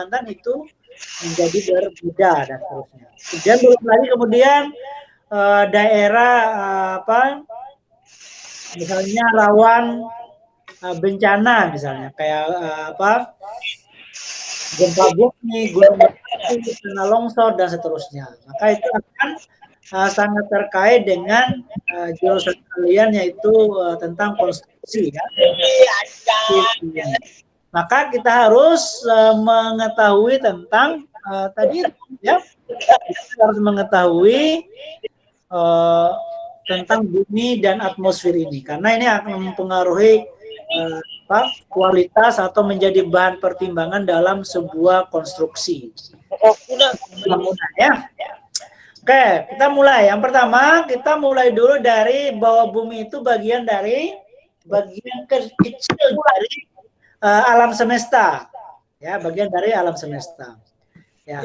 Kalimantan itu menjadi berbeda dan seterusnya. Dan belum lagi kemudian daerah misalnya rawan bencana misalnya kayak gempa bumi, gunung berapi, tanah longsor dan seterusnya. Maka itu akan sangat terkait dengan jurusan kalian yaitu tentang konstruksi ya. Maka kita harus mengetahui tentang tadi ya, kita harus mengetahui tentang bumi dan atmosfer ini karena ini akan mempengaruhi kualitas atau menjadi bahan pertimbangan dalam sebuah konstruksi. Ya. Oke, kita mulai. Yang pertama, kita mulai dulu dari bahwa bumi itu bagian kecil dari alam semesta. Ya, bagian dari alam semesta. Ya.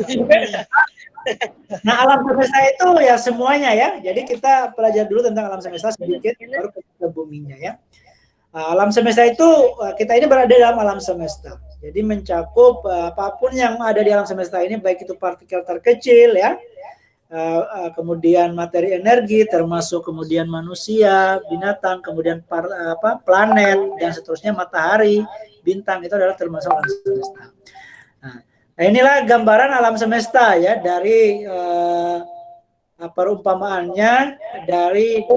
Nah, alam semesta itu ya semuanya ya. Jadi kita pelajari dulu tentang alam semesta sedikit, baru ke buminya ya. Alam semesta itu kita ini berada dalam alam semesta. Jadi mencakup apapun yang ada di alam semesta ini, baik itu partikel terkecil ya, kemudian materi energi, termasuk kemudian manusia, binatang, kemudian planet dan seterusnya, matahari, bintang itu adalah termasuk alam semesta. Nah, inilah gambaran alam semesta ya dari perumpamaannya dari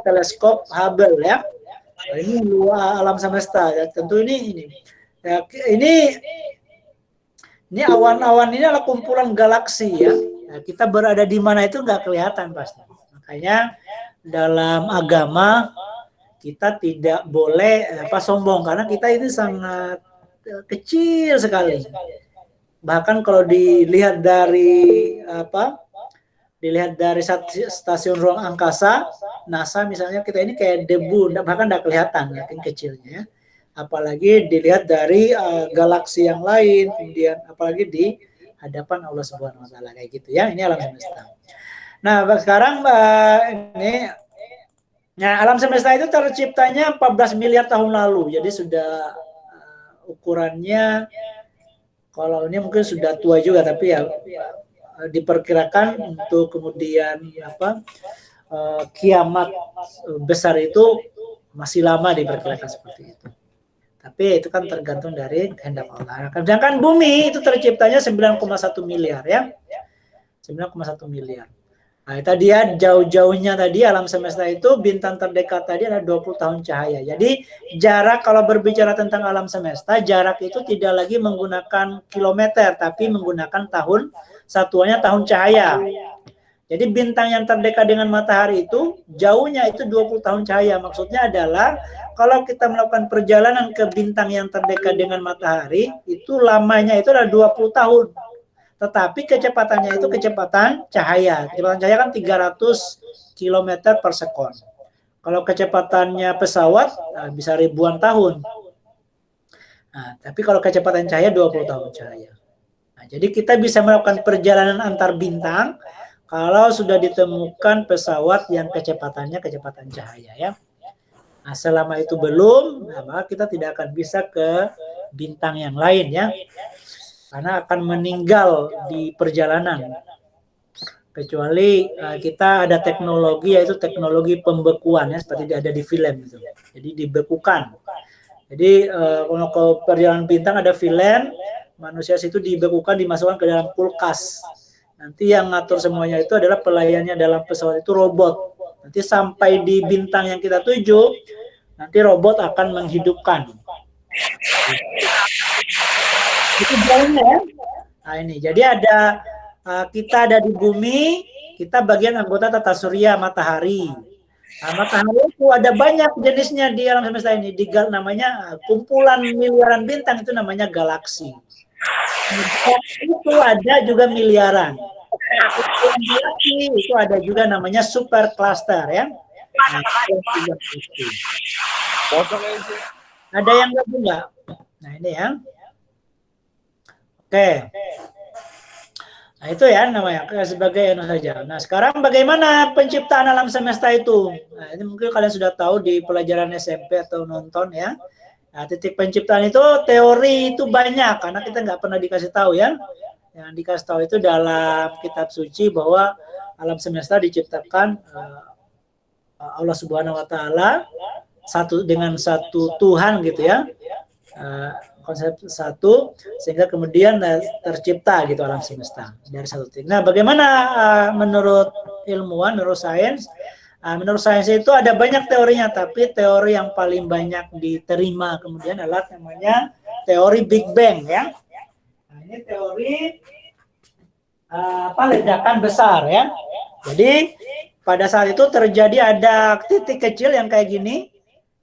teleskop Hubble ya. Nah, ini luar alam semesta ya. Tentu ini ya, ini awan-awan ini adalah kumpulan galaksi ya. Nah, kita berada di mana itu nggak kelihatan pasti. Makanya dalam agama kita tidak boleh sombong karena kita ini sangat kecil sekali. Bahkan kalau dilihat dari stasiun ruang angkasa NASA misalnya, kita ini kayak debu, bahkan tidak kelihatan saking kecilnya. Apalagi dilihat dari galaksi yang lain, kemudian apalagi di hadapan Allah Subhanahu Wa Taala kayak gitu ya. Ini alam semesta. Nah sekarang alam semesta itu terciptanya 14 miliar tahun lalu, jadi sudah ukurannya, kalau ini mungkin sudah tua juga, tapi ya diperkirakan untuk kemudian kiamat besar itu masih lama diperkirakan seperti itu. Tapi itu kan tergantung dari kehendak Allah. Sedangkan bumi itu terciptanya 9,1 miliar ya. 9,1 miliar. Nah, tadi ya jauh-jauhnya tadi alam semesta itu bintang terdekat tadi ada 20 tahun cahaya. Jadi jarak kalau berbicara tentang alam semesta, jarak itu tidak lagi menggunakan kilometer tapi menggunakan tahun, satuannya tahun cahaya. Jadi bintang yang terdekat dengan matahari itu jauhnya itu 20 tahun cahaya. Maksudnya adalah kalau kita melakukan perjalanan ke bintang yang terdekat dengan matahari, itu lamanya itu adalah 20 tahun. Tetapi kecepatannya itu kecepatan cahaya. Kecepatan cahaya kan 300 km per sekon. Kalau kecepatannya pesawat bisa ribuan tahun. Nah, tapi kalau kecepatan cahaya 20 tahun cahaya. Nah, jadi kita bisa melakukan perjalanan antar bintang kalau sudah ditemukan pesawat yang kecepatannya kecepatan cahaya ya. Nah, selama itu belum, maka kita tidak akan bisa ke bintang yang lain ya. Karena akan meninggal di perjalanan. Kecuali kita ada teknologi, yaitu teknologi pembekuan ya, seperti ada di film itu. Jadi dibekukan. Jadi kalau ke perjalanan bintang ada film, manusia situ dibekukan, dimasukkan ke dalam kulkas. Nanti yang ngatur semuanya itu adalah pelayannya dalam pesawat itu robot. Nanti sampai di bintang yang kita tuju, nanti robot akan menghidupkan. Itu jauhnya ya. Nah ini, jadi ada kita ada di bumi, kita bagian anggota tata surya matahari. Nah, matahari itu ada banyak jenisnya di alam semesta ini. Namanya kumpulan miliaran bintang itu namanya galaksi. Itu ada juga miliaran. Itu ada juga namanya super cluster ya. Nah, ada yang enggak? Nah ini ya. Oke. Nah itu ya namanya sebagai saja. Nah sekarang bagaimana penciptaan alam semesta itu? Nah ini mungkin kalian sudah tahu di pelajaran SMP atau nonton ya. Nah, titik penciptaan itu teori itu banyak karena kita nggak pernah dikasih tahu ya. Yang dikasih tahu itu dalam kitab suci bahwa alam semesta diciptakan Allah Subhanahu Wa Taala satu dengan satu Tuhan gitu ya. Konsep satu sehingga kemudian tercipta gitu alam semesta dari satu titik. Nah, bagaimana menurut ilmuwan neuroscience? Menurut sains itu ada banyak teorinya, tapi teori yang paling banyak diterima kemudian adalah namanya teori Big Bang ya. Nah, ini teori ledakan besar ya. Jadi pada saat itu terjadi ada titik kecil yang kayak gini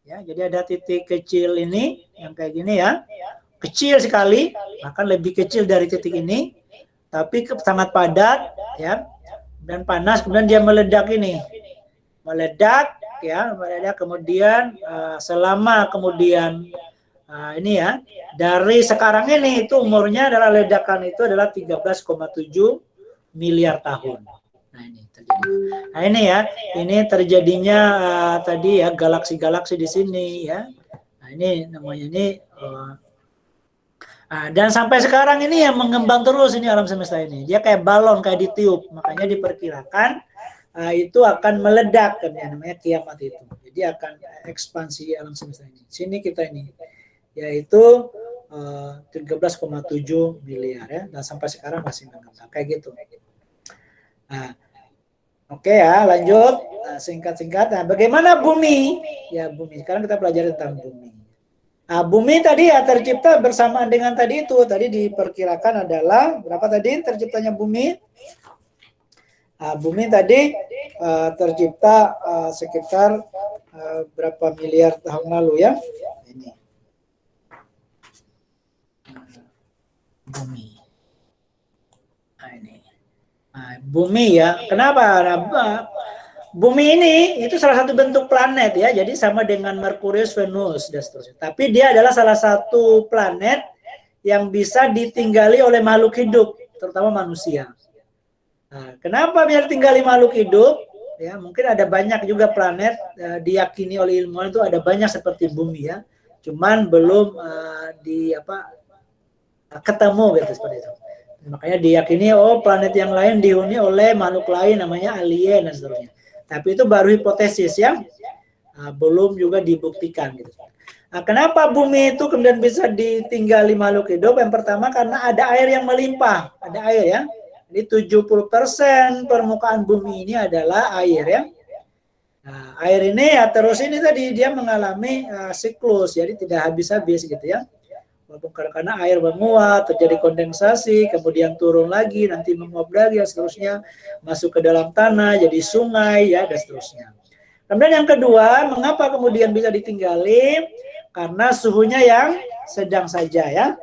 ya. Jadi ada titik kecil ini yang kayak gini ya. Kecil sekali, bahkan lebih kecil dari titik ini, tapi sangat padat ya dan panas, kemudian dia meledak ini. Meledak ya, meledak kemudian selama kemudian ini ya, dari sekarang ini itu umurnya adalah ledakan itu adalah 13,7 miliar tahun. Nah ini terjadi. Nah ini ya, ini terjadinya tadi ya galaksi-galaksi di sini ya. Nah ini namanya ini dan sampai sekarang ini yang mengembang terus ini alam semesta ini. Dia kayak balon, kayak ditiup. Makanya diperkirakan itu akan meledak kan ya, namanya kiamat itu. Jadi akan ekspansi alam semesta ini. Sini kita ini yaitu 13,7 miliar ya, dan sampai sekarang masih mengembang kayak gitu. Nah, oke ya, lanjut singkat-singkat. Nah, bagaimana bumi? Ya bumi. Sekarang kita pelajari tentang bumi. Nah, bumi tadi ya tercipta bersamaan dengan tadi itu. Tadi diperkirakan adalah berapa tadi terciptanya bumi? Bumi tadi tercipta sekitar berapa miliar tahun lalu ya. Ini bumi. Nah, ini bumi ya. Kenapa? Bumi ini itu salah satu bentuk planet ya. Jadi sama dengan Merkurius, Venus dan seterusnya. Tapi dia adalah salah satu planet yang bisa ditinggali oleh makhluk hidup, terutama manusia. Nah, kenapa biar tinggali makhluk hidup? Ya, mungkin ada banyak juga planet diyakini oleh ilmuwan itu ada banyak seperti bumi ya. Cuman belum ketemu gitu seperti itu. Makanya diyakini planet yang lain dihuni oleh makhluk lain namanya alien dan seterusnya. Tapi itu baru hipotesis ya. Belum juga dibuktikan gitu. Nah, kenapa bumi itu kemudian bisa ditinggali makhluk hidup? Yang pertama karena ada air yang melimpah, ada air ya. Jadi 70% permukaan bumi ini adalah air ya. Nah, air ini ya terus ini tadi dia mengalami siklus, jadi tidak habis-habis gitu ya. Walaupun karena air menguap, terjadi kondensasi, kemudian turun lagi, nanti menguap lagi, dan seterusnya masuk ke dalam tanah, jadi sungai ya dan seterusnya. Kemudian yang kedua, mengapa kemudian bisa ditinggali? Karena suhunya yang sedang saja ya.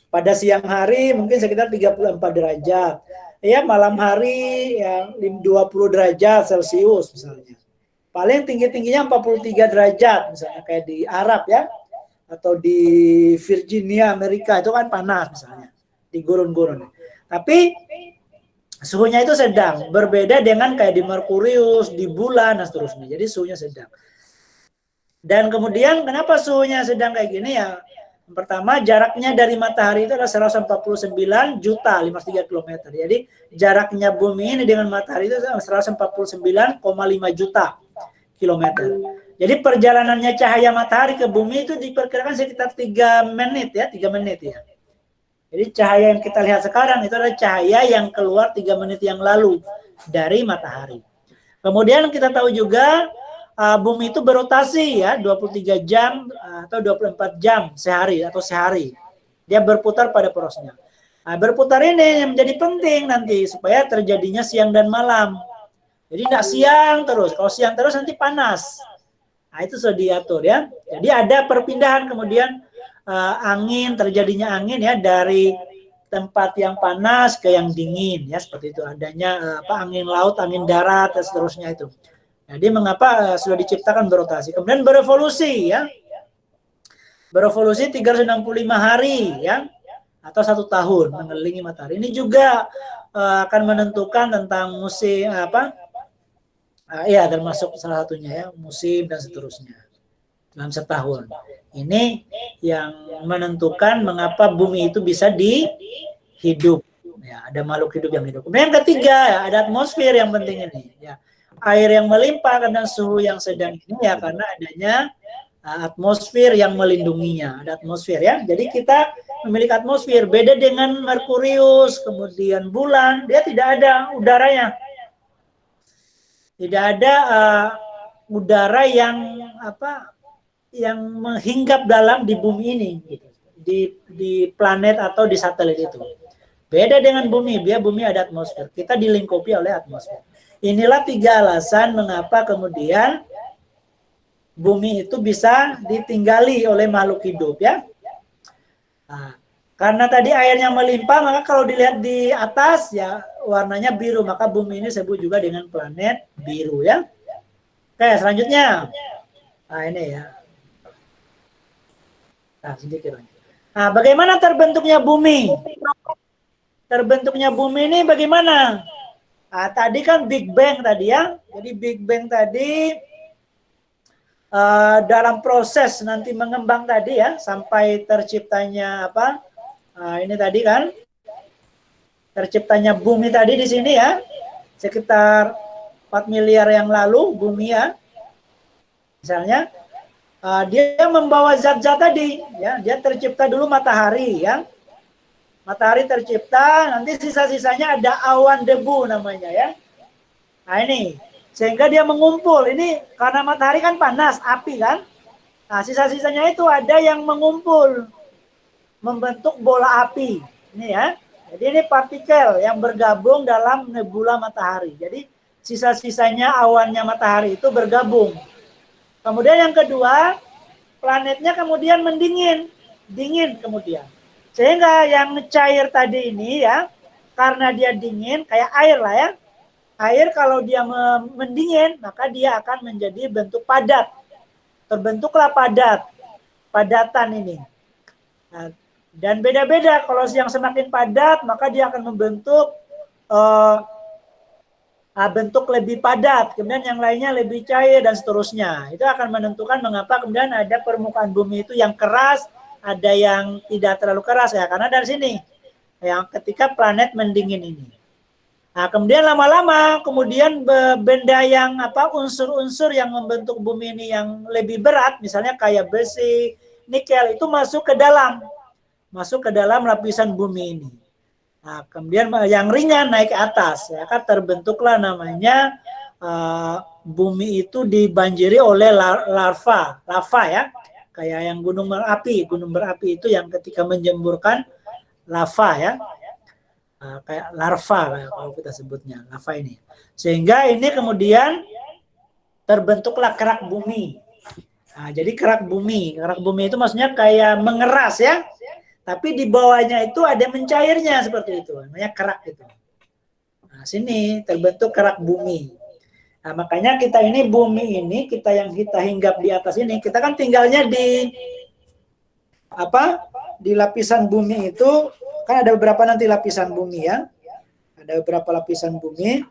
Pada siang hari mungkin sekitar 34 derajat. Ya, malam hari ya 20 derajat Celcius misalnya. Paling tinggi-tingginya 43 derajat misalnya kayak di Arab ya. Atau di Virginia, Amerika itu kan panas misalnya. Di gurun-gurun. Tapi suhunya itu sedang. Berbeda dengan kayak di Merkurius, di bulan dan seterusnya. Jadi suhunya sedang. Dan kemudian kenapa suhunya sedang kayak gini ya? Yang pertama, jaraknya dari matahari itu adalah 149 juta 53 km. Jadi jaraknya bumi ini dengan matahari itu 149,5 juta kilometer. Jadi perjalanannya cahaya matahari ke bumi itu diperkirakan sekitar 3 menit ya, 3 menit ya. Jadi cahaya yang kita lihat sekarang itu adalah cahaya yang keluar 3 menit yang lalu dari matahari. Kemudian kita tahu juga bumi itu berotasi ya 23 jam atau 24 jam sehari atau sehari. Dia berputar pada porosnya. Nah, berputar ini yang menjadi penting nanti supaya terjadinya siang dan malam. Jadi tidak siang terus. Kalau siang terus nanti panas. Nah, itu sudah diatur ya. Jadi ada perpindahan kemudian angin, terjadinya angin ya dari tempat yang panas ke yang dingin ya seperti itu. Adanya angin laut, angin darat dan seterusnya itu. Jadi mengapa sudah diciptakan berotasi. Kemudian berevolusi ya. Berevolusi 365 hari ya. Atau 1 tahun mengelilingi matahari. Ini juga akan menentukan tentang musim ya termasuk salah satunya ya musim dan seterusnya dalam setahun. Ini yang menentukan mengapa bumi itu bisa dihidup. Ya, ada makhluk hidup yang hidup. Kemudian yang ketiga, ya, ada atmosfer yang penting ini. Ya, air yang melimpah karena suhu yang sedang ini ya karena adanya atmosfer yang melindunginya. Ada atmosfer ya. Jadi kita memiliki atmosfer. Beda dengan Merkurius, kemudian bulan, dia tidak ada udaranya. Tidak ada udara yang yang menghinggap dalam di bumi ini, gitu. Di planet atau di satelit itu. Beda dengan bumi, bumi ada atmosfer. Kita dilingkupi oleh atmosfer. Inilah 3 alasan mengapa kemudian bumi itu bisa ditinggali oleh makhluk hidup ya. Nah, karena tadi airnya melimpah, maka kalau dilihat di atas ya warnanya biru, maka bumi ini disebut juga dengan planet biru ya. Oke, selanjutnya. Nah, ini ya. Nah, sedikit lagi. Nah, bagaimana terbentuknya bumi? Terbentuknya bumi ini bagaimana? Nah, tadi kan Big Bang tadi ya. Jadi Big Bang tadi dalam proses nanti mengembang tadi ya sampai terciptanya apa? Nah, ini tadi kan terciptanya bumi tadi di sini ya. Sekitar 4 miliar yang lalu bumi ya. Misalnya dia membawa zat-zat tadi ya. Dia tercipta dulu matahari ya. Matahari tercipta, nanti sisa-sisanya ada awan debu namanya ya. Nah ini, sehingga dia mengumpul. Ini karena matahari kan panas, api kan. Nah sisa-sisanya itu ada yang mengumpul, membentuk bola api. Ini ya. Jadi ini partikel yang bergabung dalam nebula matahari. Jadi sisa-sisanya awannya matahari itu bergabung. Kemudian yang kedua, planetnya kemudian mendingin. Dingin kemudian. Sehingga yang cair tadi ini ya, karena dia dingin, kayak air lah ya. Air kalau dia mendingin, maka dia akan menjadi bentuk padat. Terbentuklah padatan ini. Nah, dan beda-beda, kalau yang semakin padat, maka dia akan membentuk bentuk lebih padat. Kemudian yang lainnya lebih cair dan seterusnya. Itu akan menentukan mengapa kemudian ada permukaan bumi itu yang keras, ada yang tidak terlalu keras ya, karena dari sini yang ketika planet mendingin ini. Nah, kemudian lama-lama kemudian benda yang unsur-unsur yang membentuk bumi ini yang lebih berat, misalnya kayak besi, nikel itu masuk ke dalam lapisan bumi ini. Nah, kemudian yang ringan naik ke atas, ya kan terbentuklah namanya bumi itu dibanjiri oleh lava ya. Kayak yang gunung berapi itu yang ketika menjemburkan lava ya, kayak larva kalau kita sebutnya lava ini, sehingga ini kemudian terbentuklah kerak bumi. Nah, jadi kerak bumi itu maksudnya kayak mengeras ya, tapi di bawahnya itu ada mencairnya seperti itu, namanya kerak itu. Nah, sini terbentuk kerak bumi. Nah, makanya kita ini bumi ini, kita yang kita hinggap di atas ini, kita kan tinggalnya di lapisan bumi itu, kan ada beberapa nanti lapisan bumi ya. Ada beberapa lapisan bumi.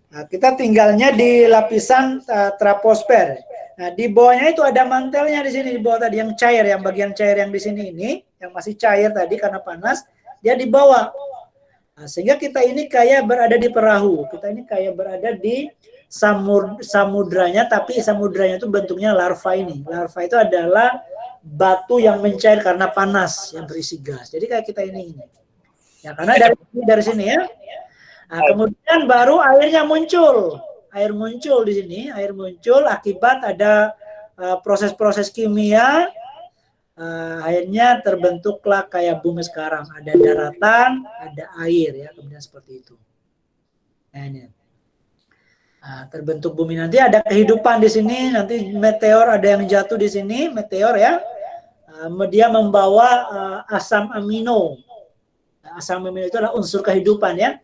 Nah, kita tinggalnya di lapisan troposfer. Nah, di bawahnya itu ada mantelnya di sini, di bawah tadi yang cair, yang bagian cair yang di sini ini, yang masih cair tadi karena panas, dia di bawah. Nah, sehingga kita ini kayak berada di perahu, kita ini kayak berada di samudranya, tapi samudranya itu bentuknya larva ini. Larva itu adalah batu yang mencair karena panas, yang berisi gas. Jadi kayak kita ini. Ya, karena dari sini ya. Nah, kemudian baru airnya muncul. Air muncul di sini, air muncul akibat ada proses-proses kimia. Akhirnya terbentuklah kayak bumi sekarang, ada daratan, ada air ya, kemudian seperti itu. Nah, ini. Nah, terbentuk bumi, nanti ada kehidupan di sini, nanti meteor ada yang jatuh di sini, meteor ya. Dia membawa asam amino. Asam amino itu adalah unsur kehidupan ya.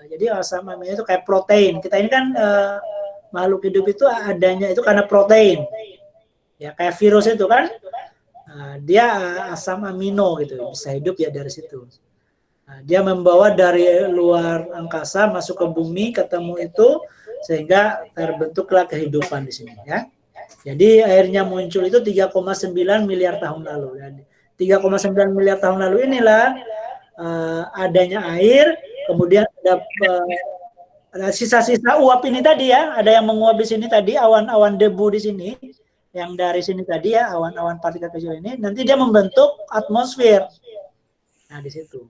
Jadi asam amino itu kayak protein. Kita ini kan makhluk hidup itu adanya itu karena protein. Ya kayak virus itu kan. Dia asam amino gitu, bisa hidup ya dari situ. Dia membawa dari luar angkasa masuk ke bumi, ketemu itu, sehingga terbentuklah kehidupan di sini ya. Jadi airnya muncul itu 3,9 miliar tahun lalu. Dan 3,9 miliar tahun lalu inilah adanya air, kemudian ada sisa-sisa uap ini tadi ya, ada yang menguap di sini tadi, awan-awan debu di sini, yang dari sini tadi ya, awan-awan partikel kecil ini, nanti dia membentuk atmosfer. Nah, di situ.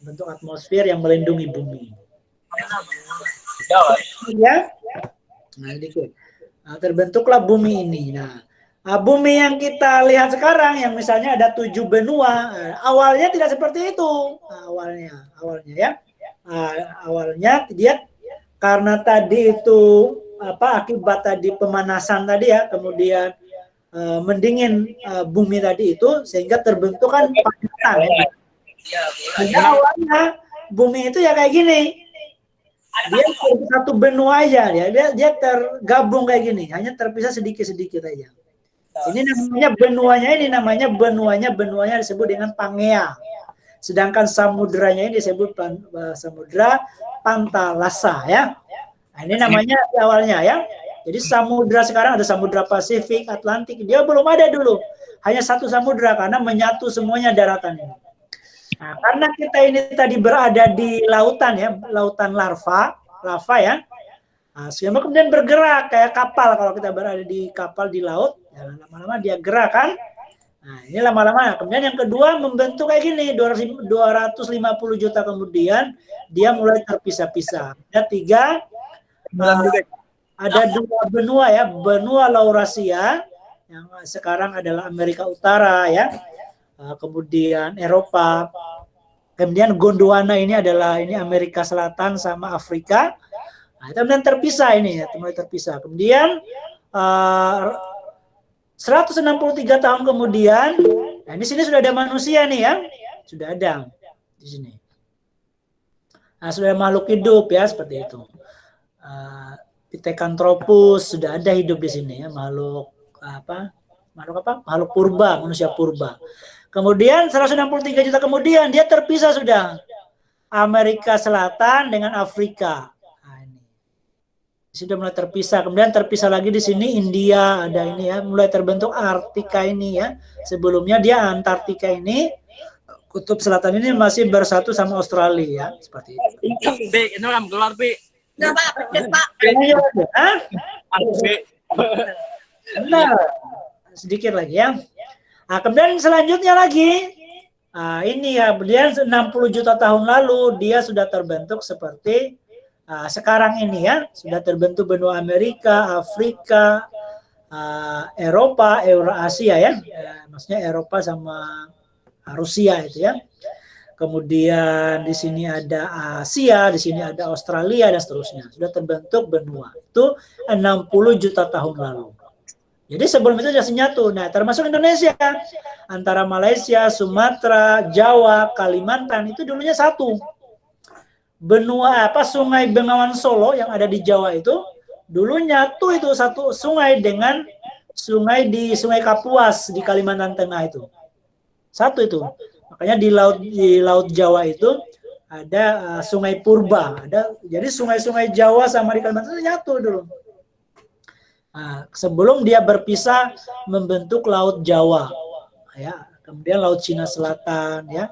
Bentuk atmosfer yang melindungi bumi. Ya. Nah, dikit. Nah, terbentuklah bumi ini. Nah, bumi yang kita lihat sekarang, yang misalnya ada 7 benua, awalnya tidak seperti itu. Awalnya ya. Awalnya dia karena tadi itu akibat tadi pemanasan tadi ya, kemudian mendingin bumi tadi itu, sehingga terbentuk kan padatan ya. Jadi awalnya bumi itu ya kayak gini. Dia satu benua aja, dia tergabung kayak gini, hanya terpisah sedikit-sedikit aja. Ini namanya benuanya disebut dengan Pangea. Sedangkan samudranya ini disebut samudra Pantalasa ya. Nah, ini namanya awalnya ya. Jadi samudra sekarang ada samudra Pasifik, Atlantik, dia belum ada dulu. Hanya satu samudra karena menyatu semuanya daratan ini. Nah, karena kita ini tadi berada di lautan ya, lautan lava ya. Nah, sehingga kemudian bergerak kayak kapal. Kalau kita berada di kapal di laut, ya lama-lama dia gerak kan. Nah, ini lama-lama. Kemudian yang kedua membentuk kayak gini, 250 juta kemudian dia mulai terpisah-pisah. Ada 3, ada 2 benua ya, benua Laurasia yang sekarang adalah Amerika Utara ya. Kemudian Eropa, kemudian Gondwana ini adalah Amerika Selatan sama Afrika. Nah, kemudian terpisah ini ya, mulai terpisah. Kemudian 163 tahun kemudian, nah di sini sudah ada manusia nih ya, sudah ada di sini. Nah, sudah ada makhluk hidup ya seperti itu. Pithecanthropus sudah ada hidup di sini ya, makhluk purba, manusia purba. Kemudian 163 juta kemudian dia terpisah sudah. Amerika Selatan dengan Afrika. Nah, ini. Sudah mulai terpisah. Kemudian terpisah lagi di sini India, ada ini ya, mulai terbentuk Arktika ini ya. Sebelumnya dia Antartika ini, kutub selatan ini masih bersatu sama Australia ya, seperti itu. Ini kan gelar B. Nah, sedikit lagi ya. Nah, kemudian selanjutnya lagi, ini ya, dia 60 juta tahun lalu dia sudah terbentuk seperti sekarang ini ya, sudah terbentuk benua Amerika, Afrika, Eropa, Eurasia ya, maksudnya Eropa sama Rusia itu ya. Kemudian di sini ada Asia, di sini ada Australia dan seterusnya. Sudah terbentuk benua. Itu 60 juta tahun lalu. Jadi sebelum itu sudah senyatu. Nah, termasuk Indonesia. Antara Malaysia, Sumatera, Jawa, Kalimantan itu dulunya satu. Benua Sungai Bengawan Solo yang ada di Jawa itu dulu nyatu itu satu sungai dengan sungai Kapuas di Kalimantan Tengah itu. Satu itu. Makanya di laut Jawa itu ada sungai purba. Jadi sungai-sungai Jawa sama di Kalimantan itu nyatu dulu. Nah, sebelum dia berpisah membentuk Laut Jawa, ya, kemudian Laut Cina Selatan, ya,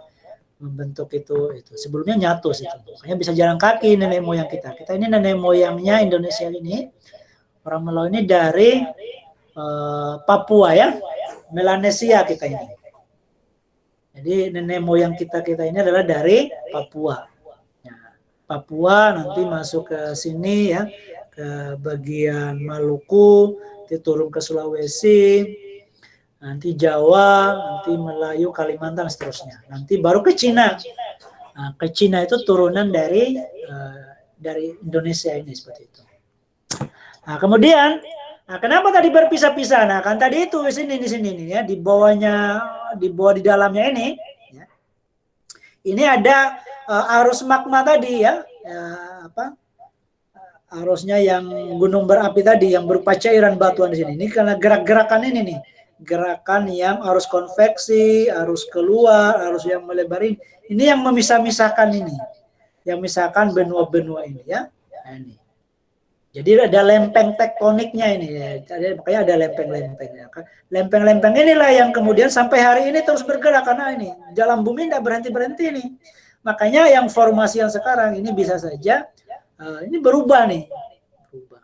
membentuk itu. Sebelumnya nyatu situ. Makanya bisa jalan kaki nenek moyang kita. Kita ini nenek moyangnya Indonesia ini, orang Melayu ini dari Papua ya, Melanesia kita ini. Jadi nenek moyang kita ini adalah dari Papua. Ya, Papua nanti masuk ke sini ya, ke bagian Maluku, nanti turun ke Sulawesi, nanti Jawa, nanti Melayu, Kalimantan, seterusnya. Nanti baru ke Cina. Nah, ke Cina itu turunan dari Indonesia ini seperti itu. Nah, kemudian, kenapa tadi berpisah-pisah? Nah, kan tadi itu di sini ya, di bawah di dalamnya ini, ya. Ini ada arus magma tadi ya, arusnya yang gunung berapi tadi yang berupa cairan batuan di sini. Ini karena gerak-gerakan ini nih, gerakan yang arus konveksi, arus keluar, arus yang melebar ini yang memisah-misahkan ini, yang misahkan benua-benua ini ya. Nah, ini. Jadi ada lempeng tektoniknya ini, makanya ada lempeng-lempengnya. Lempeng-lempeng inilah yang kemudian sampai hari ini terus bergerak karena ini dalam bumi tidak berhenti-berhenti nih. Makanya yang formasi yang sekarang ini bisa saja ini berubah nih, berubah.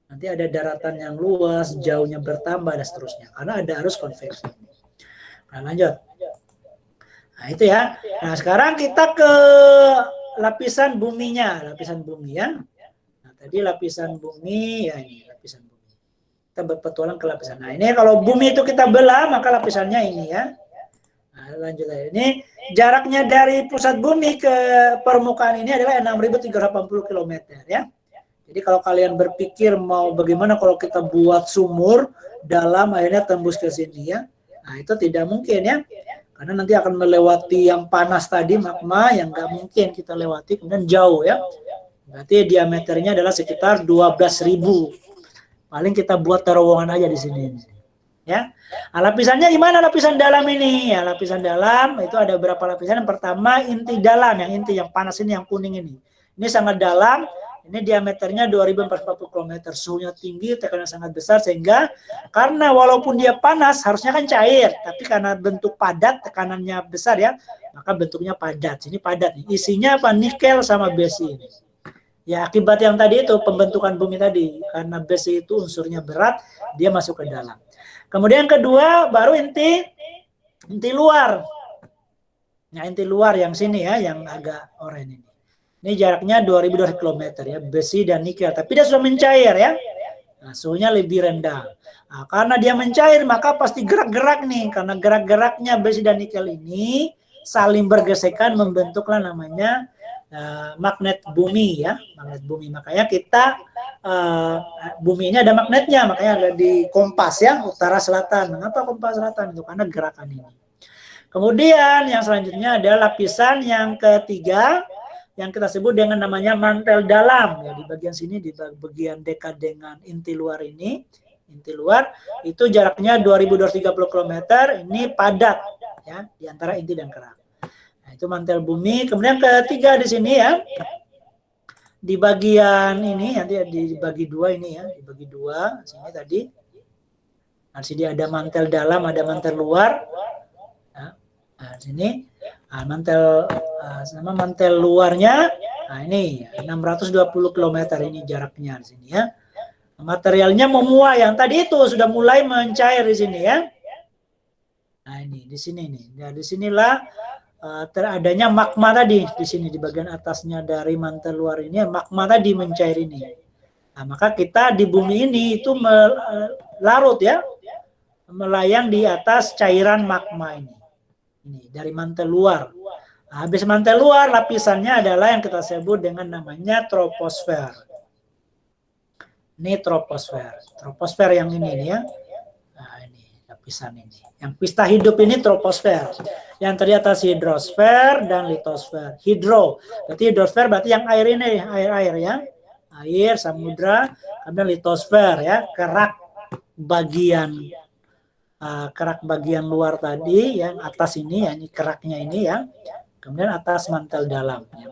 Nanti ada daratan yang luas, jauhnya bertambah dan seterusnya karena ada arus konveksi. Nah, lanjut. Nah, itu ya. Nah, sekarang kita ke lapisan buminya, lapisan bumi ya. Nah, tadi lapisan bumi, ya ini lapisan bumi. Kita berpetualang ke lapisan. Nah, ini kalau bumi itu kita belah, maka lapisannya ini ya. Nah, lanjut lagi. Ini jaraknya dari pusat bumi ke permukaan ini adalah 6.380 km ya. Jadi kalau kalian berpikir mau bagaimana kalau kita buat sumur dalam akhirnya tembus ke sini ya. Nah, itu tidak mungkin ya. Karena nanti akan melewati yang panas tadi, magma, yang nggak mungkin kita lewati, kemudian jauh ya. Berarti diameternya adalah sekitar 12.000. Paling kita buat terowongan aja di sini. Ya. Nah, lapisannya gimana lapisan dalam ini? Ya, lapisan dalam itu ada berapa lapisan? Yang pertama inti dalam, yang inti yang panas ini, yang kuning ini. Ini sangat dalam. Ini diameternya 2.440 km, suhunya tinggi, tekanan sangat besar, sehingga karena walaupun dia panas, harusnya kan cair, tapi karena bentuk padat, tekanannya besar ya, maka bentuknya padat. Ini padat nih. Isinya apa? Nikel sama besi ini. Ya, akibat yang tadi itu, pembentukan bumi tadi. Karena besi itu unsurnya berat, dia masuk ke dalam. Kemudian kedua, baru inti luar. Nah, inti luar yang sini ya, yang agak oranye ini. Ini jaraknya 2.200 km ya, besi dan nikel. Tapi dia sudah mencair ya. Nah, suhunya lebih rendah. Nah, karena dia mencair, maka pasti gerak-gerak nih. Karena gerak-geraknya besi dan nikel ini saling bergesekan membentuklah namanya magnet bumi ya. Magnet bumi. Makanya kita bumi ini ada magnetnya. Makanya ada di kompas ya, utara selatan. Mengapa kompas selatan? Itu karena gerakan ini. Kemudian yang selanjutnya adalah lapisan yang ketiga, yang kita sebut dengan namanya mantel dalam ya, di bagian sini, di bagian dekat dengan inti luar ini. Inti luar itu jaraknya 2.230 km, ini padat ya di antara inti dan kerak. Nah, itu mantel bumi. Kemudian ketiga di sini ya, di bagian ini nanti dibagi dua ini ya, dibagi dua sini tadi. Nah, sini ada mantel dalam, ada mantel luar. Nah, sini sama mantel luarnya, nah ini 620 km ini jaraknya di sini ya. Materialnya memuai, yang tadi itu sudah mulai mencair di sini ya. Nah ini di sini nih, nah disinilah teradanya magma tadi di sini di bagian atasnya dari mantel luar ini, magma tadi mencair ini. Nah maka kita di bumi ini itu larut ya, melayang di atas cairan magma ini. Ini dari mantel luar. Nah, habis mantel luar, lapisannya adalah yang kita sebut dengan namanya troposfer. Ini troposfer. Troposfer yang ini nih ya. Nah, ini lapisan ini. Yang pista hidup ini troposfer. Yang tadi atas hidrosfer dan litosfer. Hidro. Berarti hidrosfer berarti yang air ini, air-air ya. Air, samudra, kemudian litosfer ya, kerak bagian luar tadi, yang atas ini ya, ini keraknya ini ya, kemudian atas mantel dalam ya.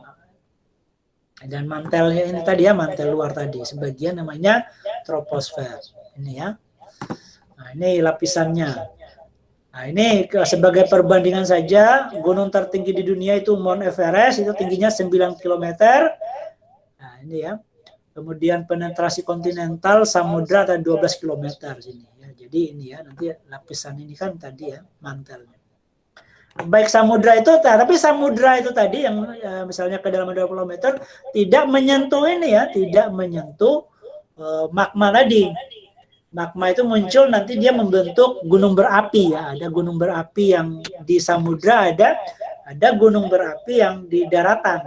Dan mantelnya ini tadi ya, mantel luar tadi, sebagian namanya troposfer ini ya. Nah ini lapisannya. Nah ini sebagai perbandingan saja, gunung tertinggi di dunia itu Mount Everest, itu tingginya 9 km. Nah ini ya. Kemudian penetrasi kontinental samudra ada 12 km sini. Jadi ini ya, nanti lapisan ini kan tadi ya, mantelnya. Baik samudra itu, tapi samudra itu tadi yang misalnya kedalaman 20 meter tidak menyentuh ini ya, tidak menyentuh magma tadi. Magma itu muncul nanti dia membentuk gunung berapi ya, ada gunung berapi yang di samudra, ada gunung berapi yang di daratan.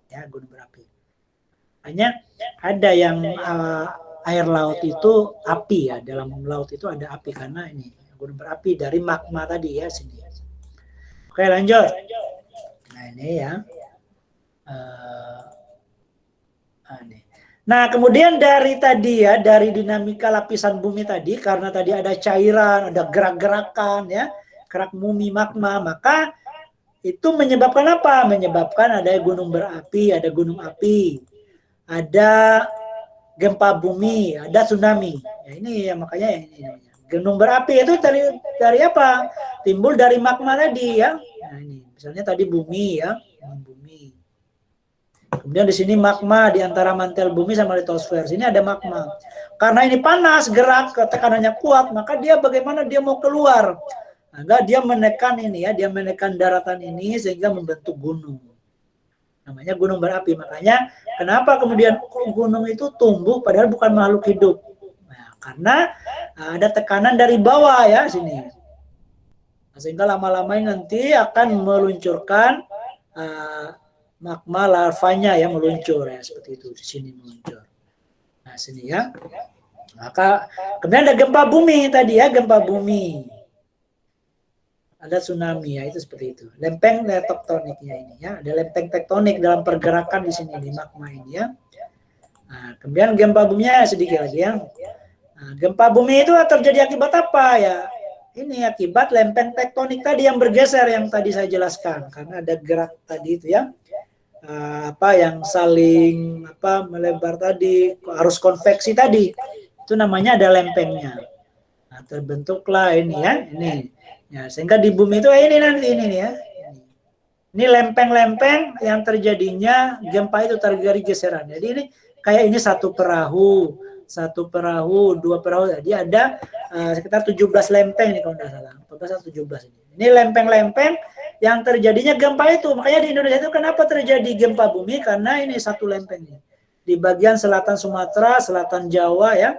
Ya, gunung berapi. Hanya ada yang air laut itu api ya, dalam laut itu ada api karena ini gunung berapi dari magma tadi ya sini. Oke lanjut. Nah ini ya. Nah kemudian dari tadi ya, dari dinamika lapisan bumi tadi, karena tadi ada cairan, ada gerak-gerakan ya, kerak bumi magma, maka itu menyebabkan apa? Menyebabkan ada gunung berapi, ada gunung api, ada gempa bumi, ada tsunami. Ya, ini ya makanya ini namanya. Gunung berapi itu dari apa? Timbul dari magma tadi ya. Nah ini, misalnya tadi bumi ya, bumi. Kemudian di sini magma di antara mantel bumi sama litosfer. Sini ada magma. Karena ini panas, gerak, tekanannya kuat, maka dia bagaimana dia mau keluar? Maka dia menekan ini ya, dia menekan daratan ini sehingga membentuk gunung. Namanya gunung berapi. Makanya kenapa kemudian gunung itu tumbuh padahal bukan makhluk hidup? Nah, karena ada tekanan dari bawah ya sini. Nah, sehingga lama-lama nanti akan meluncurkan magma larvanya yang meluncur ya seperti itu di sini meluncur. Nah, sini ya. Maka kemudian ada gempa bumi tadi ya, gempa bumi. Ada tsunami ya, itu seperti itu. Lempeng tektoniknya ini ya, ada lempeng tektonik dalam pergerakan di sini di magma ini ya. Nah, kemudian gempa buminya sedikit lagi ya. Nah, gempa bumi itu terjadi akibat apa ya? Ini akibat lempeng tektonik tadi yang bergeser yang tadi saya jelaskan karena ada gerak tadi itu ya. Apa yang saling melebar tadi, arus konveksi tadi. Itu namanya ada lempengnya. Nah, terbentuklah ini ya, ini. Ya, sehingga di bumi itu ini nanti ini nih ya. Ini lempeng-lempeng yang terjadinya gempa itu terjadi geseran. Jadi ini kayak ini satu perahu, dua perahu. Jadi ada sekitar 17 lempeng nih kalau tidak salah. 14 atau 17 ini. Ini lempeng-lempeng yang terjadinya gempa itu. Makanya di Indonesia itu kenapa terjadi gempa bumi? Karena ini satu lempeng ini. Di bagian selatan Sumatera, selatan Jawa ya.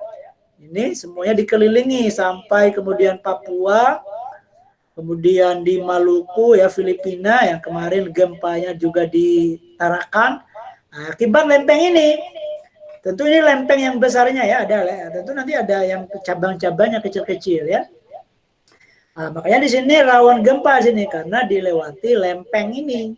Ini semuanya dikelilingi sampai kemudian Papua, kemudian di Maluku ya, Filipina yang kemarin gempanya juga di Tarakan. Nah, akibat lempeng ini. Tentu ini lempeng yang besarnya ya, tentu nanti ada yang cabang-cabangnya kecil-kecil ya. Nah, makanya di sini rawan gempa sini karena dilewati lempeng ini.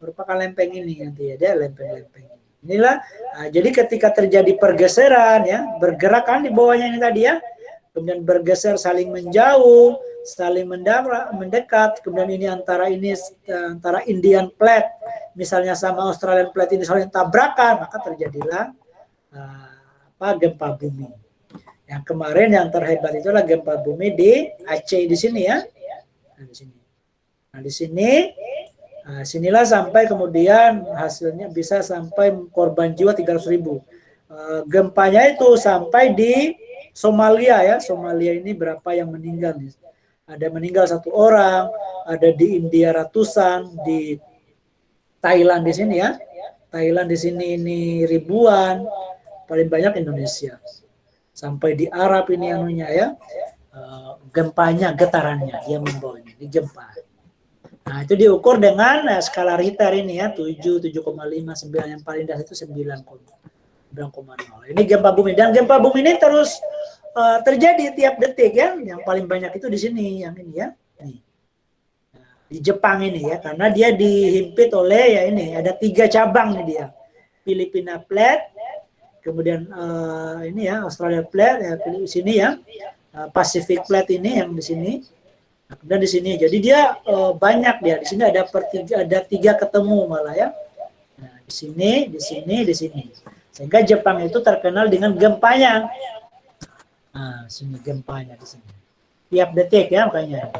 Merupakan lempeng ini nanti ada lempeng-lempeng. Inilah jadi ketika terjadi pergeseran ya, bergerakan di bawahnya ini tadi ya. Kemudian bergeser saling menjauh, saling mendekat, kemudian ini antara Indian Plate misalnya sama Australian Plate ini saling tabrakan, maka terjadilah gempa bumi. Yang kemarin yang terhebat itulah gempa bumi di Aceh di sini ya. Nah, di sini. Nah, di sini sinilah sampai kemudian hasilnya bisa sampai korban jiwa 300.000. Gempanya itu sampai di Somalia ya. Somalia ini berapa yang meninggal nih? Ada meninggal 1 orang, ada di India ratusan, di Thailand di sini ya. Thailand di sini ini ribuan, paling banyak Indonesia. Sampai di Arab ini anunya ya. Gempanya, getarannya dia membawa ini gempa. Nah, itu diukur dengan skala Richter ini ya, 7, 7,5, 9, yang paling dasar itu 9,0. Ini gempa bumi, dan gempa bumi ini terus terjadi tiap detik ya. Yang paling banyak itu di sini yang ini ya. Nih. Di Jepang ini ya, karena dia dihimpit oleh ya ini ada 3 cabang nih dia. Filipina Plate, kemudian ini ya Australia Plate ya di sini ya. Pacific Plate ini yang di sini. Kemudian di sini, jadi dia banyak dia. Di sini ada 3 ketemu malah ya. Nah, di sini, di sini, di sini. Sehingga Jepang itu terkenal dengan gempanya. Nah, sini gempanya di sini. Tiap detik ya makanya.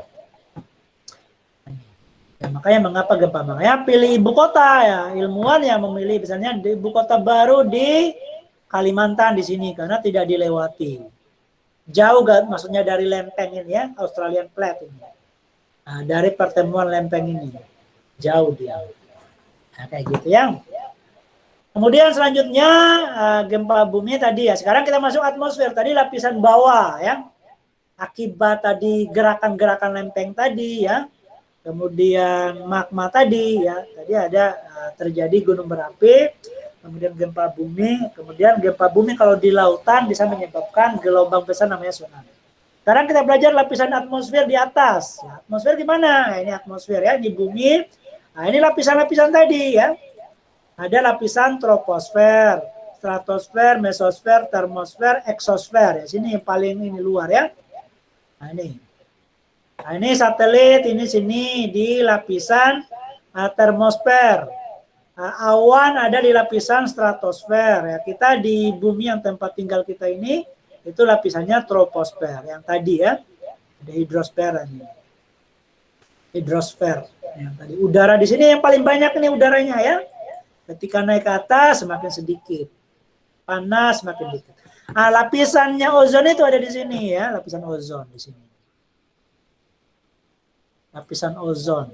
Ya, makanya mengapa gempa? Makanya pilih ibu kota ya. Ilmuwan yang memilih misalnya di ibu kota baru di Kalimantan di sini karena tidak dilewati. Jauh gak, maksudnya dari lempeng ini ya, Australian Plate ini. Nah, dari pertemuan lempeng ini. Jauh dia. Nah, kayak gitu ya. Kemudian selanjutnya gempa bumi tadi ya. Sekarang kita masuk atmosfer. Tadi lapisan bawah ya. Akibat tadi gerakan-gerakan lempeng tadi ya. Kemudian magma tadi ya. Tadi ada terjadi gunung berapi. Kemudian gempa bumi, kemudian gempa bumi kalau di lautan bisa menyebabkan gelombang besar namanya tsunami. Sekarang kita belajar lapisan atmosfer di atas. Nah, atmosfer gimana? Nah, ini atmosfer ya di bumi. Nah, ini lapisan-lapisan tadi ya. Ada lapisan troposfer, stratosfer, mesosfer, termosfer, eksosfer. Ya, sini yang paling ini luar ya. Nah, ini. Nah, ini satelit, ini sini di lapisan termosfer. Awan ada di lapisan stratosfer ya. Kita di bumi yang tempat tinggal kita ini itu lapisannya troposfer yang tadi ya. Ada hidrosfer ini. Hidrosfer yang tadi. Udara di sini yang paling banyak nih udaranya ya. Ketika naik ke atas semakin sedikit. Panas semakin dikit. Nah, lapisannya ozon itu ada di sini ya, lapisan ozon di sini. Lapisan ozon.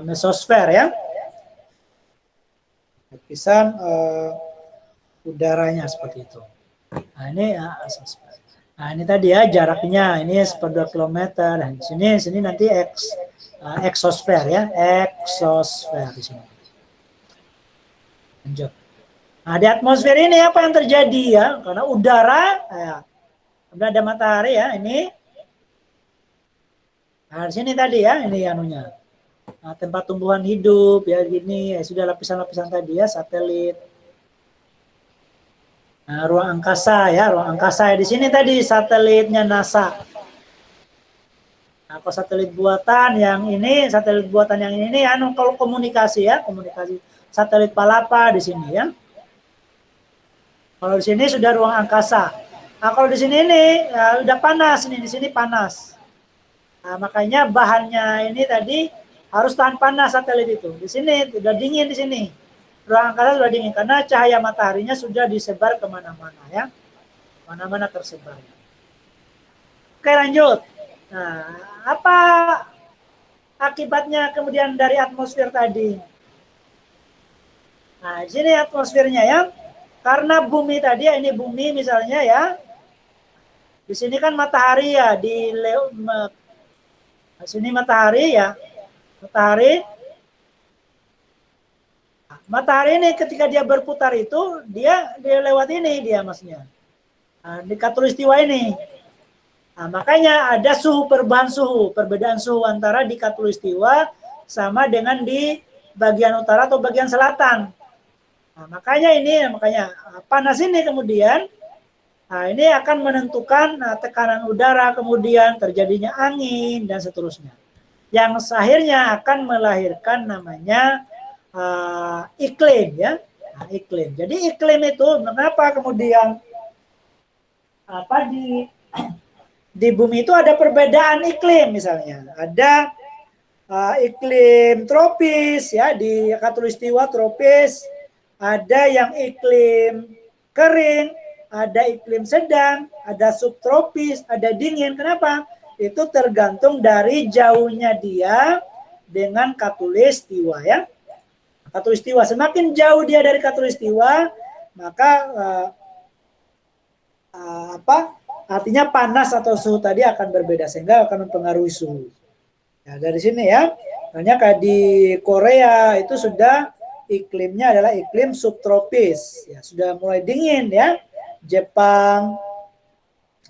Mesosfer ya. Lapisan udaranya seperti itu. Nah, ini mesosfer. Nah, ini tadi ya jaraknya ini 1/2 kilometer. Dan di sini nanti eksosfer ya, eksosfer di sini. Lanjut. Nah, di atmosfer ini apa yang terjadi ya? Karena udara, ya, kemudian ada matahari ya, ini. Nah, di sini tadi ya, ini anunya. Nah, tempat tumbuhan hidup ya gini, ya, sudah lapisan-lapisan tadi ya, satelit. Nah, ruang angkasa ya, ruang angkasa ya di sini tadi satelitnya NASA. Nah, kalau satelit buatan yang ini, satelit buatan yang ini anu kalau komunikasi ya, komunikasi satelit Palapa di sini ya. Kalau di sini sudah ruang angkasa. Nah, kalau di sini ini ya, udah panas ini, di sini panas. Nah, makanya bahannya ini tadi harus tahan panas satelit itu. Di sini sudah dingin di sini. Ruang angkasa sudah dingin karena cahaya mataharinya sudah disebar kemana-mana ya. Mana-mana tersebar. Oke, lanjut. Nah, apa akibatnya kemudian dari atmosfer tadi? Nah, di sini atmosfernya ya. Karena bumi tadi ya, ini bumi misalnya ya. Di sini kan matahari ya, di sini matahari ya. Matahari ini ketika dia berputar itu dia lewat ini dia maksudnya. Nah, di khatulistiwa ini. Nah, makanya ada perbedaan suhu antara di khatulistiwa sama dengan di bagian utara atau bagian selatan. Nah, makanya panas ini kemudian ini akan menentukan tekanan udara, kemudian terjadinya angin dan seterusnya. Yang akhirnya akan melahirkan namanya iklim ya. Nah, iklim. Jadi iklim itu mengapa kemudian di bumi itu ada perbedaan iklim misalnya. Ada iklim tropis ya, di khatulistiwa tropis. Ada yang iklim kering, ada iklim sedang, ada subtropis, ada dingin. Kenapa? Itu tergantung dari jauhnya dia dengan khatulistiwa ya. Khatulistiwa semakin jauh dia dari khatulistiwa, maka artinya panas atau suhu tadi akan berbeda sehingga akan mempengaruhi suhu. Ya, dari sini ya. Makanya kayak di Korea itu sudah iklimnya adalah iklim subtropis. Ya, sudah mulai dingin ya. Jepang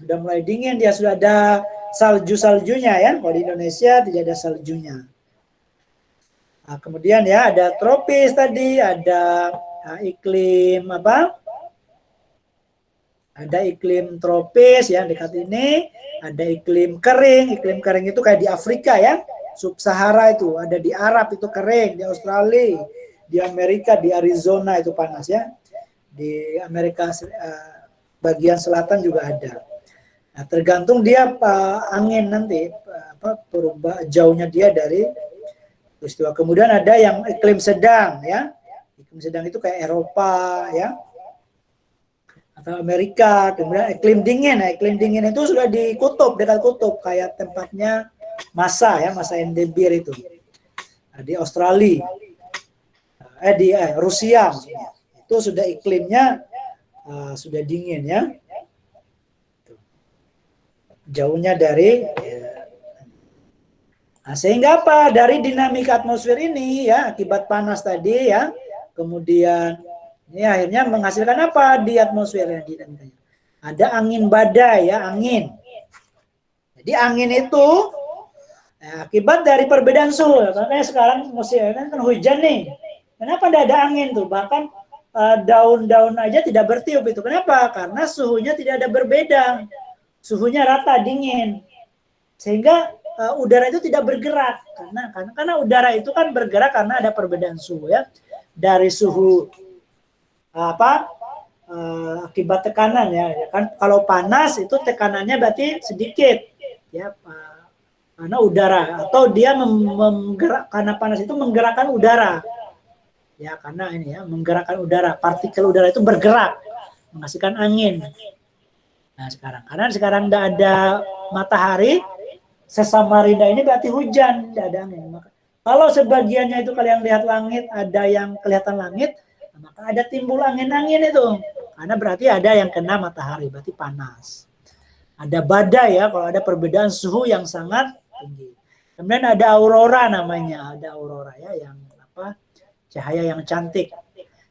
sudah mulai dingin, dia sudah ada salju-saljunya ya. Kalau di Indonesia tidak ada saljunya. Nah, kemudian ya ada tropis tadi, ada iklim apa? Ada iklim tropis ya dekat ini, ada iklim kering. Iklim kering itu kayak di Afrika ya. Sub-Sahara itu, ada di Arab itu kering, di Australia, di Amerika, di Arizona itu panas ya. Di Amerika bagian selatan juga ada. Nah, tergantung dia angin nanti berubah jauhnya dia dari peristiwa. Kemudian ada yang iklim sedang ya. Iklim sedang itu kayak Eropa ya. Atau Amerika. Kemudian iklim dingin. Nah, iklim dingin itu sudah di kutub, dekat kutub kayak tempatnya Masa ya, Masa Endelbir itu. Nah, di Australia. Di Rusia maksudnya. Itu sudah iklimnya sudah dingin ya. Jauhnya dari nah, sehingga apa? Dari dinamika atmosfer ini ya, akibat panas tadi ya, kemudian ini akhirnya menghasilkan apa di atmosfer yang dinamikanya? Ada angin badai ya, angin. Jadi angin itu akibat dari perbedaan suhu. Makanya sekarang musim kan hujan nih. Kenapa tidak ada angin tuh? Bahkan daun-daun aja tidak bertiup itu. Kenapa? Karena suhunya tidak ada berbeda. Suhunya rata, dingin. Sehingga udara itu tidak bergerak. Karena udara itu kan bergerak karena ada perbedaan suhu ya. dari suhu akibat tekanan ya kan. Kalau panas itu tekanannya berarti sedikit ya, karena udara, atau dia menggerak, karena panas itu menggerakkan udara ya, karena ini ya menggerakkan udara, partikel udara itu bergerak menghasilkan angin. Nah karena sekarang tidak ada matahari, Sesamarinda ini berarti hujan, tidak ada angin. Kalau sebagiannya itu kalian lihat langit, ada yang kelihatan langit, maka ada timbul angin-angin itu, karena berarti ada yang kena matahari, berarti panas. Ada badai ya, kalau ada perbedaan suhu yang sangat tinggi. Kemudian ada aurora namanya, ada aurora ya, yang cahaya yang cantik.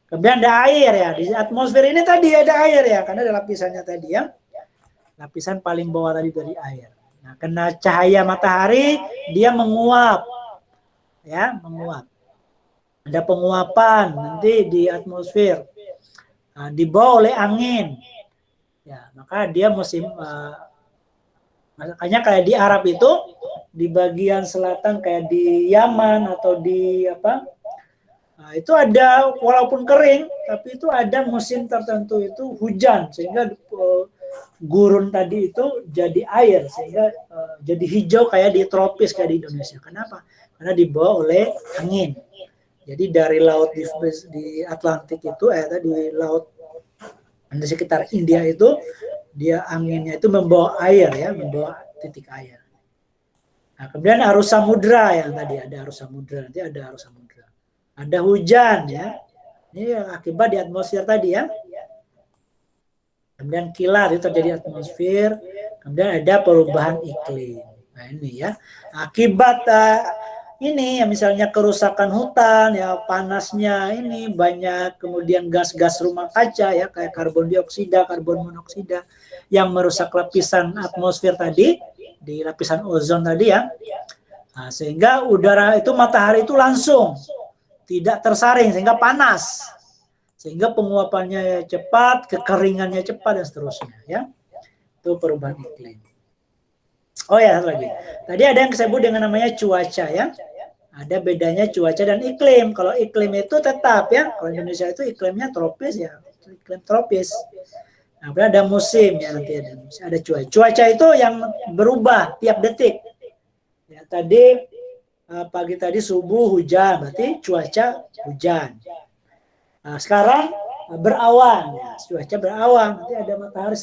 Kemudian ada air ya, di atmosfer ini tadi ada air ya, karena ada lapisannya tadi ya, lapisan paling bawah tadi dari air. Nah, kena cahaya matahari dia menguap ya, menguap. Ada penguapan nanti di atmosfer, dibawa oleh angin ya, maka dia musim makanya kayak di Arab itu, di bagian selatan kayak di Yaman atau di itu ada, walaupun kering tapi itu ada musim tertentu itu hujan, sehingga gurun tadi itu jadi air, sehingga jadi hijau kayak di tropis kayak di Indonesia. Kenapa? Karena dibawa oleh angin. Jadi dari laut di Atlantik itu, di laut di sekitar India itu, dia anginnya itu membawa air ya, membawa titik air. Nah, kemudian arus samudra yang tadi ada arus samudra, nanti ada arus samudra. Ada hujan ya, ini akibat di atmosfer tadi ya. Kemudian kilat itu terjadi atmosfer, kemudian ada perubahan iklim. Nah ini ya, akibat ini ya, misalnya kerusakan hutan ya, panasnya ini banyak, kemudian gas-gas rumah kaca ya, kayak karbon dioksida, karbon monoksida yang merusak lapisan atmosfer tadi, di lapisan ozon tadi ya. Nah, sehingga udara itu, matahari itu langsung tidak tersaring, sehingga panas, sehingga penguapannya cepat, kekeringannya cepat dan seterusnya ya. Itu perubahan iklim. Oh ya, satu lagi. Tadi ada yang disebut dengan namanya cuaca ya. Ada bedanya cuaca dan iklim. Kalau iklim itu tetap ya, kalau Indonesia itu iklimnya tropis ya, iklim tropis. Nah, ada musim ya, nanti ada cuaca. Cuaca itu yang berubah tiap detik. Ya, tadi pagi tadi subuh hujan, berarti cuaca hujan. Nah, sekarang berawan, ya, cuaca berawan, nanti ada matahari,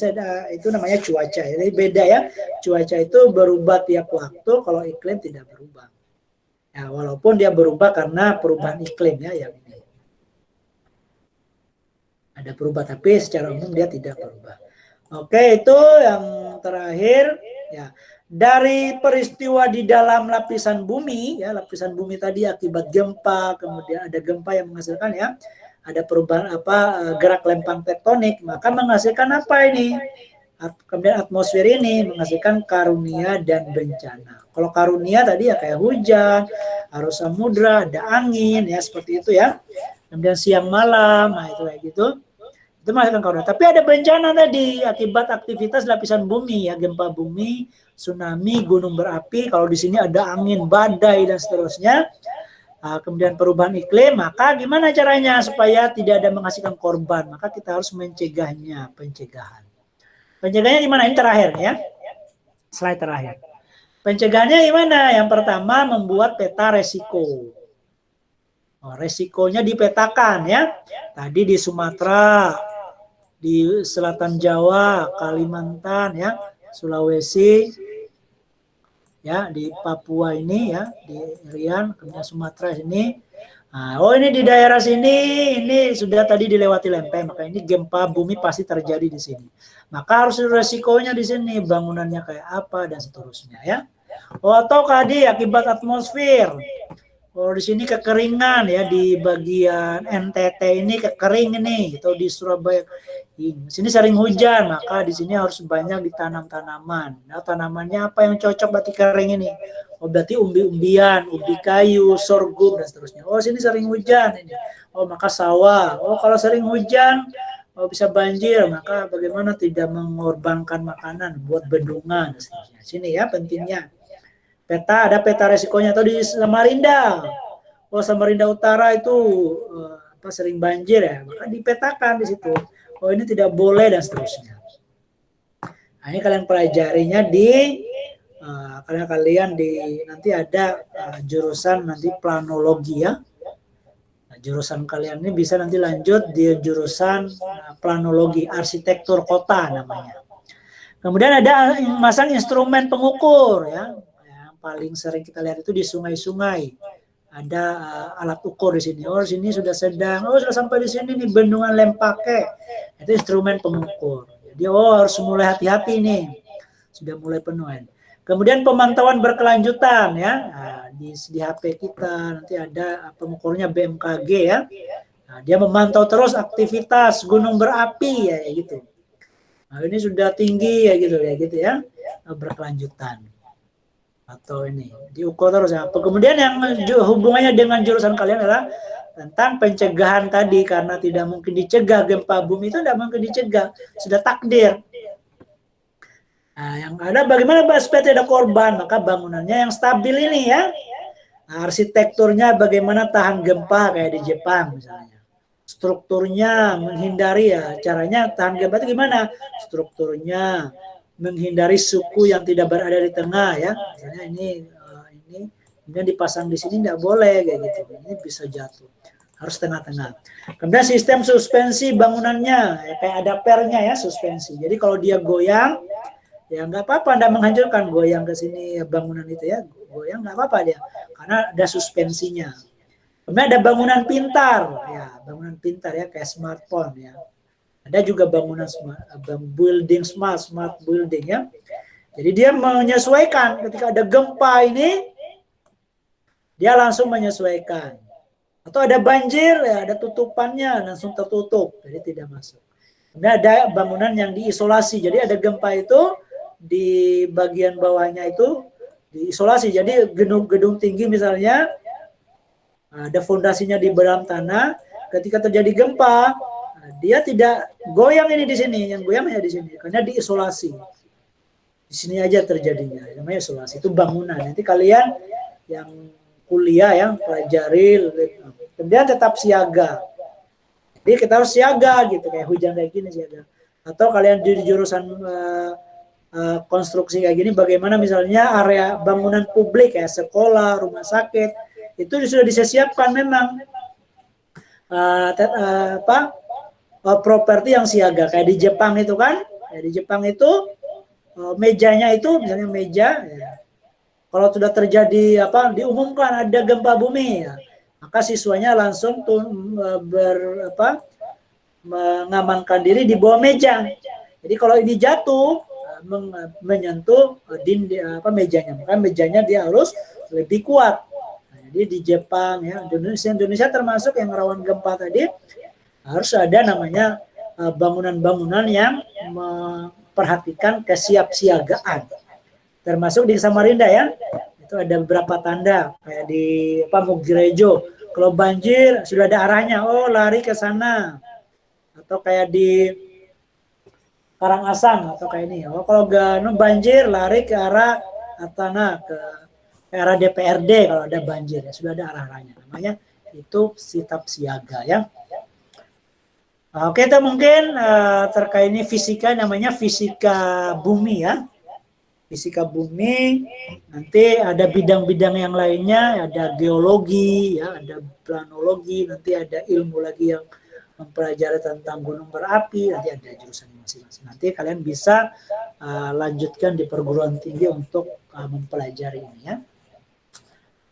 itu namanya cuaca. Jadi beda ya, cuaca itu berubah tiap waktu, kalau iklim tidak berubah. Ya, walaupun dia berubah karena perubahan iklim ya, yang ini ada berubah, tapi secara umum dia tidak berubah. Oke, itu yang terakhir ya. Dari peristiwa di dalam lapisan bumi ya, lapisan bumi tadi akibat gempa, kemudian ada gempa yang menghasilkan ya, ada perubahan gerak lempeng tektonik, maka menghasilkan apa ini? Kemudian atmosfer ini menghasilkan karunia dan bencana. Kalau karunia tadi ya kayak hujan, arus samudra, ada angin ya, seperti itu ya. Kemudian siang malam, nah itu kayak gitu. Itu menghasilkan karunia. Tapi ada bencana tadi akibat aktivitas lapisan bumi ya, gempa bumi, tsunami, gunung berapi. Kalau di sini ada angin, badai dan seterusnya. Kemudian perubahan iklim, maka gimana caranya supaya tidak ada menghasilkan korban? Maka kita harus mencegahnya, pencegahan. Pencegahannya gimana? Ini terakhir ya, slide terakhir. Pencegahannya gimana? Yang pertama, membuat peta resiko. Resikonya dipetakan ya. Tadi di Sumatera, di selatan Jawa, Kalimantan ya, Sulawesi, ya di Papua ini ya, di Riau, kemudian Sumatera ini. Nah, oh ini di daerah sini, ini sudah tadi dilewati lempeng, maka ini gempa bumi pasti terjadi di sini. Maka harus resikonya di sini, bangunannya kayak apa dan seterusnya ya. Oh, atau tadi akibat atmosfer. Oh di sini kekeringan ya, di bagian NTT ini kekering ini, atau di Surabaya ini. Sini sering hujan, maka di sini harus banyak ditanam tanaman. Nah, tanamannya apa yang cocok berarti kering ini? Oh berarti umbi-umbian, ubi kayu, sorghum dan seterusnya. Oh sini sering hujan ini. Oh maka sawah. Oh kalau sering hujan, oh bisa banjir, maka bagaimana tidak mengorbankan makanan buat bendungan dan seterusnya. Sini ya pentingnya. Peta, ada peta resikonya. Atau di Samarinda. Oh Samarinda Utara itu sering banjir ya, maka dipetakan di situ. Oh ini tidak boleh dan seterusnya. Nah, ini kalian pelajarinya di kalian di nanti ada jurusan nanti planologi ya. Nah, jurusan kalian ini bisa nanti lanjut di jurusan planologi, arsitektur kota namanya. Kemudian ada masang instrumen pengukur ya. Yang paling sering kita lihat itu di sungai-sungai. Ada alat ukur di sini. Oh, sini sudah sedang. Oh, sudah sampai di sini nih bendungan Lempake. Itu instrumen pengukur. Jadi harus mulai hati-hati nih. Sudah mulai penuh. Kemudian pemantauan berkelanjutan ya. Nah, di HP kita nanti ada pengukurnya BMKG ya. Nah, dia memantau terus aktivitas gunung berapi ya gitu. Nah, ini sudah tinggi ya gitu ya, berkelanjutan. Atau ini diukur terus ya. Kemudian yang hubungannya dengan jurusan kalian adalah tentang pencegahan tadi, karena tidak mungkin dicegah gempa bumi itu, tidak mungkin dicegah, sudah takdir. Nah, yang ada bagaimana supaya tidak korban, maka bangunannya yang stabil ini ya. Nah, arsitekturnya bagaimana tahan gempa kayak di Jepang misalnya. Strukturnya menghindari ya, caranya tahan gempa itu gimana? Strukturnya menghindari suku yang tidak berada di tengah ya. Misalnya ini kemudian dipasang di sini tidak boleh kayak gitu. Ini bisa jatuh. Harus tengah-tengah. Kemudian sistem suspensi bangunannya ya, kayak ada pernya ya suspensi. Jadi kalau dia goyang ya nggak apa-apa, Anda menghancurkan, goyang ke sini bangunan itu ya, goyang nggak apa-apa dia, karena ada suspensinya. Kemudian ada bangunan pintar ya kayak smartphone ya. Ada juga bangunan building smart building ya. Jadi dia menyesuaikan ketika ada gempa ini, dia langsung menyesuaikan. Atau ada banjir ya, ada tutupannya langsung tertutup, jadi tidak masuk. Kemudian ada bangunan yang diisolasi, jadi ada gempa itu di bagian bawahnya itu diisolasi. Jadi gedung tinggi misalnya ada fondasinya di dalam tanah, ketika terjadi gempa dia tidak goyang ini di sini, yang goyang hanya di sini karena diisolasi. Di sini aja terjadinya, namanya isolasi. Itu bangunan. Nanti kalian yang kuliah yang pelajari, kemudian tetap siaga. Jadi kita harus siaga gitu, kayak hujan kayak gini siaga. Atau kalian di jurusan konstruksi kayak gini, bagaimana misalnya area bangunan publik kayak sekolah, rumah sakit, itu sudah disiapkan memang properti yang siaga kayak di Jepang itu kan. Kayak di Jepang itu mejanya itu misalnya meja ya, kalau sudah terjadi diumumkan ada gempa bumi ya, maka siswanya langsung mengamankan diri di bawah meja. Jadi kalau ini jatuh menyentuh mejanya, maka mejanya dia harus lebih kuat. Nah, jadi di Jepang ya, Indonesia termasuk yang rawan gempa tadi, harus ada namanya bangunan-bangunan yang memperhatikan kesiapsiagaan. Termasuk di Samarinda ya, itu ada beberapa tanda kayak di Mugirejo, kalau banjir sudah ada arahnya, oh lari ke sana. Atau kayak di Karangasem atau kayak ini, oh kalau banjir lari ke arah Atana, ke arah DPRD kalau ada banjir ya, sudah ada arah-arahnya. Namanya itu sikap siaga ya. Oke, itu mungkin terkait ini fisika, namanya fisika bumi ya. Fisika bumi, nanti ada bidang-bidang yang lainnya, ada geologi, ya, ada planologi, nanti ada ilmu lagi yang mempelajari tentang gunung berapi, nanti ada jurusan masing-masing. Nanti kalian bisa lanjutkan di perguruan tinggi untuk mempelajari ini ya.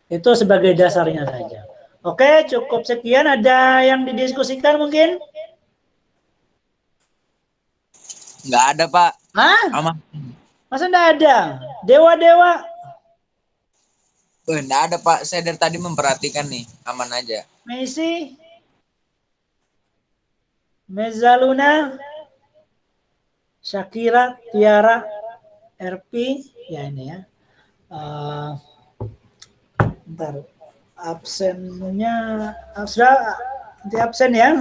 Itu sebagai dasarnya saja. Oke, cukup sekian. Ada yang didiskusikan mungkin? Nggak ada, Pak. Hah? Aman. Masa nggak ada? Dewa-dewa? Nggak ada, Pak. Saya dari tadi memperhatikan nih. Aman aja. Messi? Mezaluna? Shakira, Tiara, RP? Ya ini ya. Bentar. Absennya sudah nanti absen ya.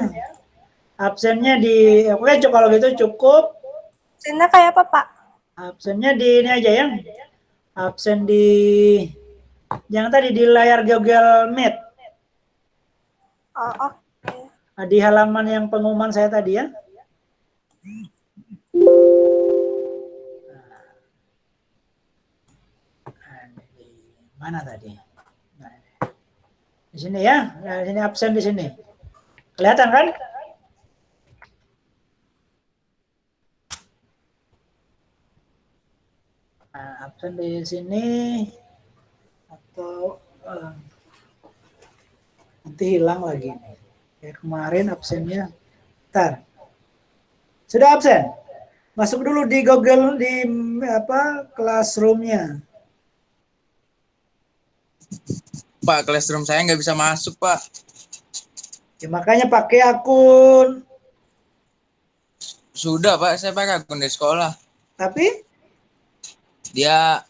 Absennya di oke, kalau gitu cukup. Absennya kayak apa, Pak? Absennya di ini aja ya. Absen di yang tadi di layar Google Meet. Oh, oke. Di halaman yang pengumuman saya tadi ya. Mana tadi? Nah, di sini ya. Nah, ini absen di sini. Kelihatan kan? Nah, absen di sini atau nanti hilang lagi. Kayak kemarin absennya. Bentar. Sudah absen? Masuk dulu di Google di Classroom-nya. Pak, classroom saya nggak bisa masuk, Pak. Ya, makanya pakai akun. Sudah, Pak. Saya pakai akun di sekolah. Tapi Dia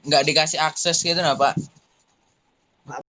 nggak dikasih akses gitu, nah, Pak.